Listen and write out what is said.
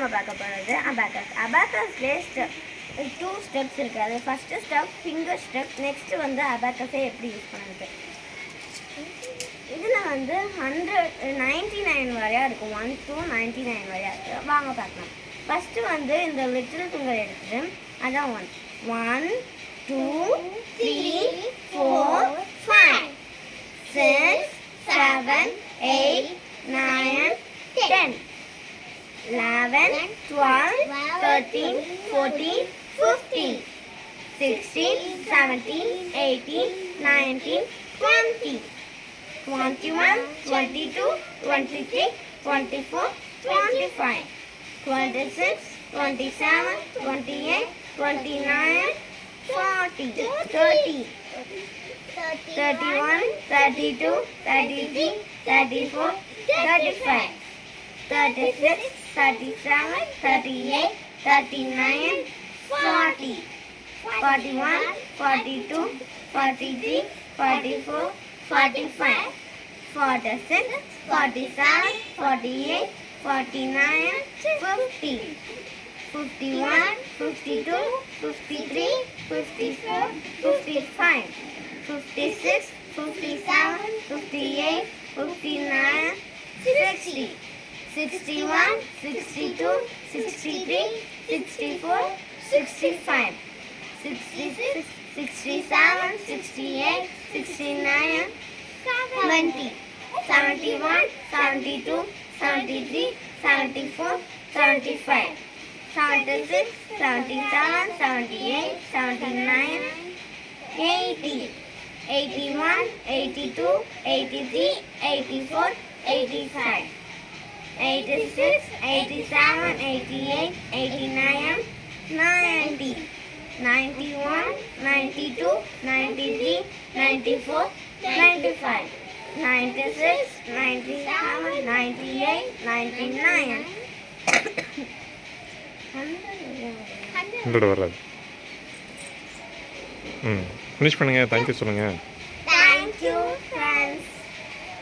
நம்ம பார்க்க போகிறது அபாக்கஸ். அபாக்கஸ்லேயே டூ ஸ்டெப்ஸ் இருக்குது. First step finger step, next வந்து அபாக்கஸே எப்படி யூஸ் பண்ணுறது. இதில் வந்து 199 வரையாக இருக்கும், 1 to 99 வரையாக இருக்குது. வாங்க பார்க்கலாம். ஃபஸ்ட்டு வந்து இந்த லிட்டில் ஃபிங்கர் எடுத்துகிட்டு அதான் 1 2 3 4 5 6 7 8 9 10 11 12 13 14 15 16 17 18 19 20 21 22 23 24 25 26 27 28 29 40 30 31 32 33 34 35 36 37 38 39 40 41 42 43 44 45 46 47 48 49 50 51 52 53 54 55 56 57 58 59 60 61 62 63 64 65 66 67 68 69 70 71 72 73 74 75 76 77 78 79 80 81 82 83 84 85 86 87 88 89 90 91 92 93 94 95 96 97 98 99 100 வராது. ஃபினிஷ் பண்ணுங்கள். தேங்க்யூ சொல்லுங்கள்.